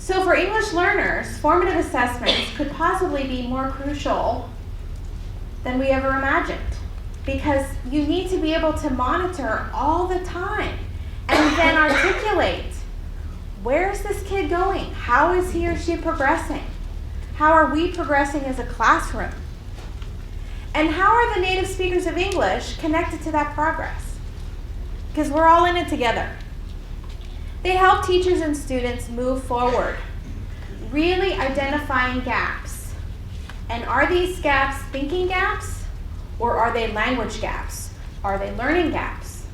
So for English learners, formative assessments could possibly be more crucial than we ever imagined, because you need to be able to monitor all the time and then articulate, where's this kid going? How is he or she progressing? How are we progressing as a classroom? And how are the native speakers of English connected to that progress? Because we're all in it together. They help teachers and students move forward, really identifying gaps. And are these gaps thinking gaps, or are they language gaps? Are they learning gaps?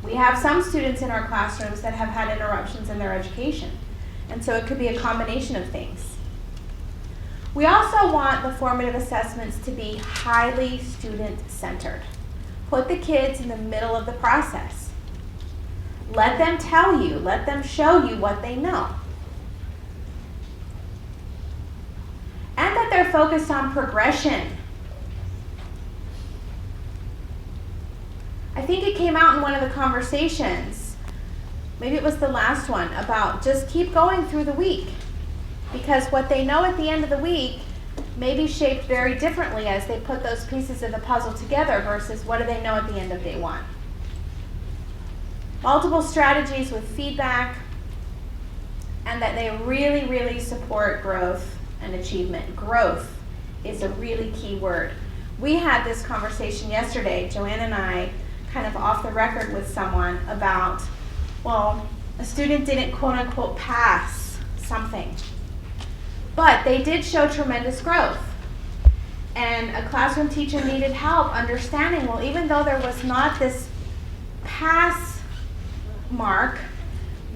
We have some students in our classrooms that have had interruptions in their education, and so it could be a combination of things. We also want the formative assessments to be highly student-centered. Put the kids in the middle of the process. Let them tell you, let them show you what they know. And that they're focused on progression. I think it came out in one of the conversations, maybe it was the last one, about just keep going through the week. Because what they know at the end of the week may be shaped very differently as they put those pieces of the puzzle together versus what do they know at the end of day one. Multiple strategies with feedback, and that they really, really support growth and achievement. Growth is a really key word. We had this conversation yesterday, Joanne and I, kind of off the record with someone about, well, a student didn't quote unquote pass something, but they did show tremendous growth. And a classroom teacher needed help understanding, well, even though there was not this pass mark,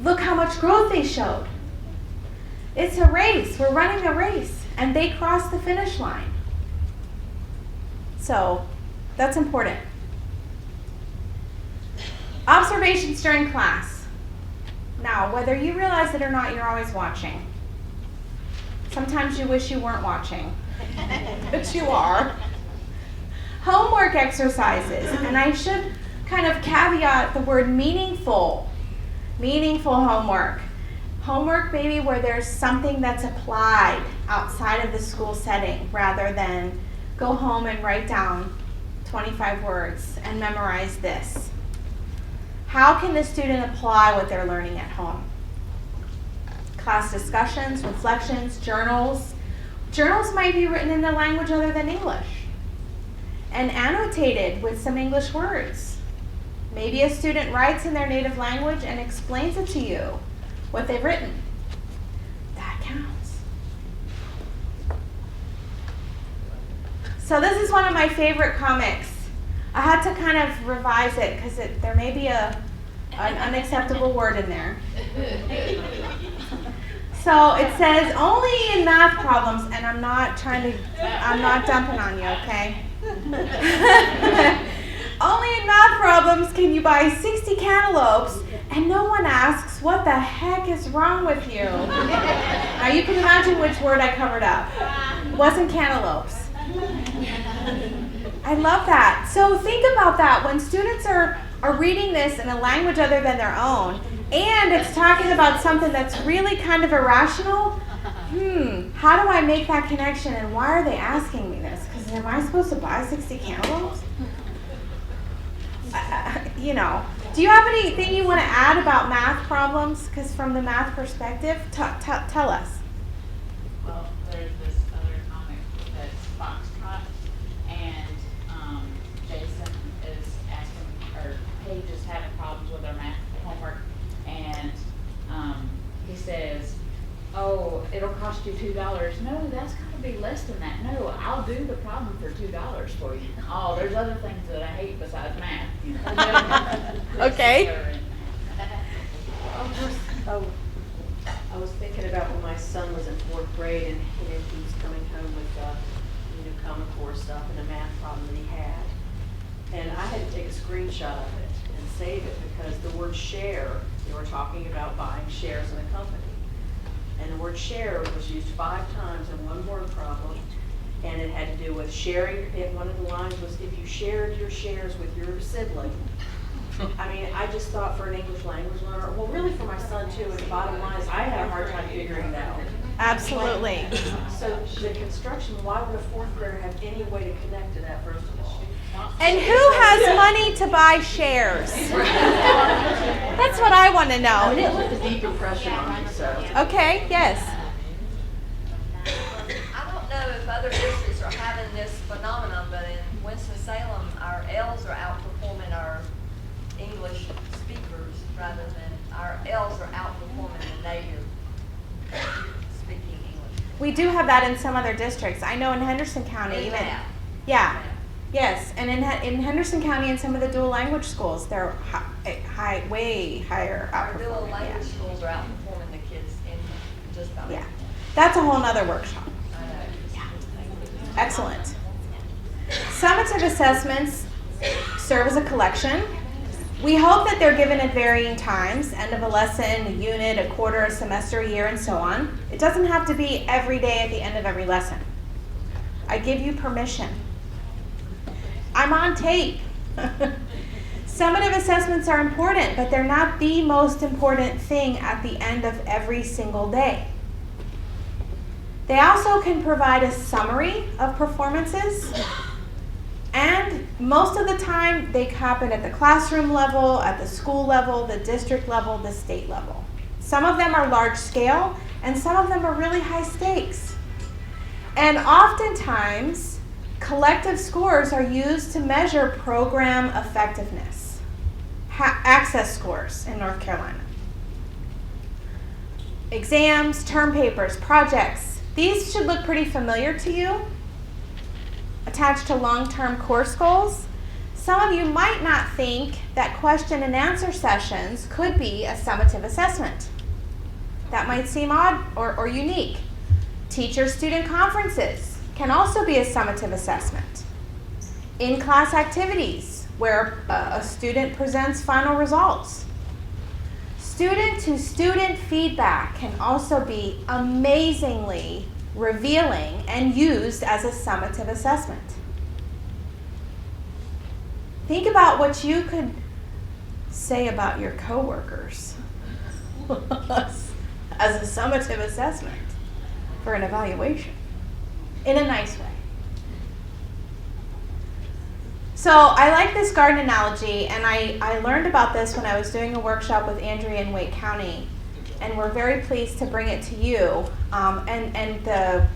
look how much growth they showed. It's a race. We're running a race. And they crossed the finish line. So that's important. Observations during class. Now, whether you realize it or not, you're always watching. Sometimes you wish you weren't watching, but you are. Homework exercises, and I should kind of caveat the word meaningful. Meaningful homework. Homework maybe where there's something that's applied outside of the school setting rather than go home and write down 25 words and memorize this. How can the student apply what they're learning at home? Class discussions, reflections, journals. Journals might be written in a language other than English and annotated with some English words. Maybe a student writes in their native language and explains it to you, what they've written. That counts. So this is one of my favorite comics. I had to kind of revise it because there may be an unacceptable word in there. So it says, only in math problems, and I'm not dumping on you, okay? Only in math problems can you buy 60 cantaloupes and no one asks, what the heck is wrong with you? Now you can imagine which word I covered up. It wasn't cantaloupes. I love that. So think about that. When students are reading this in a language other than their own, and it's talking about something that's really kind of irrational, how do I make that connection, and why are they asking me this? Because am I supposed to buy 60 cantaloupes? Do you have anything you want to add about math problems? Because from the math perspective, tell us. Well, there's this other comic that's Foxtrot, and Jason is asking, or Paige is having problems with her math homework, and he says, oh, it'll cost you $2. No, that's got to be less than that. No, I'll do the problem for $2 for you. Oh, there's other things that I hate besides math. Okay. I was thinking about when my son was in 4th grade and he was coming home with Common Core stuff and a math problem that he had. And I had to take a screenshot of it and save it because the word share, they were talking about buying shares in a company. And the word share was used 5 times in one word problem, and it had to do with sharing. One of the lines was, if you shared your shares with your sibling, I mean, I just thought for an English language learner, well, really for my son too, and the bottom line is I had a hard time figuring it out. Absolutely. So the construction, why would a fourth grader have any way to connect to that, first of all? And who has money to buy shares? That's what I want to I mean, know. it left a deep impression on me, so. Okay, yes. I don't know if other districts are having this phenomenon, but in Winston-Salem, our L's are outperforming our English speakers rather than our L's are outperforming the native speaking English. We do have that in some other districts. I know in Henderson County In even. math. Yeah. Yes, and in Henderson County in some of the dual language schools, they're way higher Our dual outperforming. language schools are outperforming the kids in just about. Yeah. That's a whole nother workshop. I know. Excellent. Summative assessments serve as a collection. We hope that they're given at varying times, end of a lesson, a unit, a quarter, a semester, a year, and so on. It doesn't have to be every day at the end of every lesson. I give you permission. I'm on tape. Summative assessments are important, but they're not the most important thing at the end of every single day. They also can provide a summary of performances, and most of the time they happen at the classroom level, at the school level, the district level, the state level. Some of them are large scale, and some of them are really high stakes. And oftentimes, collective scores are used to measure program effectiveness. Access scores in North Carolina. Exams, term papers, projects. These should look pretty familiar to you. Attached to long-term course goals. Some of you might not think that question and answer sessions could be a summative assessment. That might seem odd or unique. Teacher-student conferences can also be a summative assessment. In-class activities, where a student presents final results. Student-to-student feedback can also be amazingly revealing and used as a summative assessment. Think about what you could say about your coworkers as a summative assessment for an evaluation. In a nice way. So I like this garden analogy, and I learned about this when I was doing a workshop with Andrea in Wake County, and we're very pleased to bring it to you. And the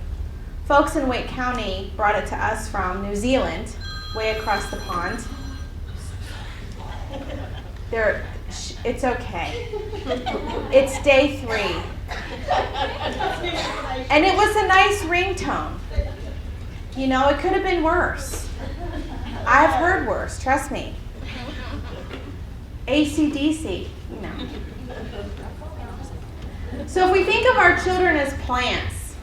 folks in Wake County brought it to us from New Zealand, way across the pond. It's okay. It's day 3. And it was a nice ringtone. You know, it could have been worse. I've heard worse, trust me. AC/DC, you know. So if we think of our children as plants,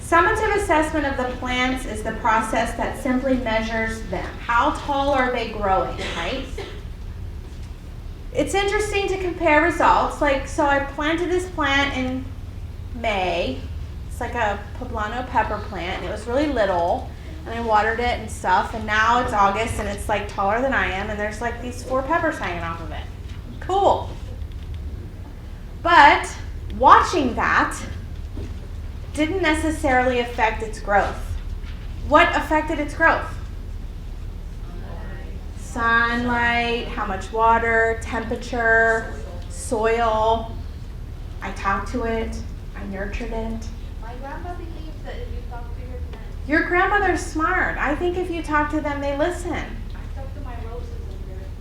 summative assessment of the plants is the process that simply measures them. How tall are they growing, right? It's interesting to compare results. Like, so I planted this plant in May. It's like a poblano pepper plant, and it was really little, and I watered it and stuff, and now it's August, and it's like taller than I am, and there's like these 4 peppers hanging off of it. Cool. But watching that didn't necessarily affect its growth. What affected its growth? Sunlight, how much water, temperature, soil. I talked to it, I nurtured it. My grandma believes that if you talk to your plants. Your grandmother's smart. I think if you talk to them, they listen. I talk to my roses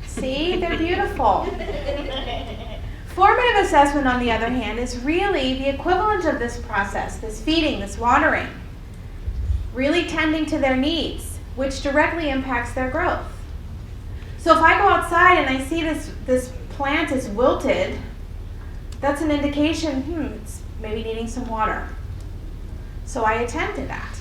and See, they're beautiful. Formative assessment, on the other hand, is really the equivalent of this process, this feeding, this watering, really tending to their needs, which directly impacts their growth. So if I go outside and I see this plant is wilted, that's an indication, it's maybe needing some water. So I attend to that.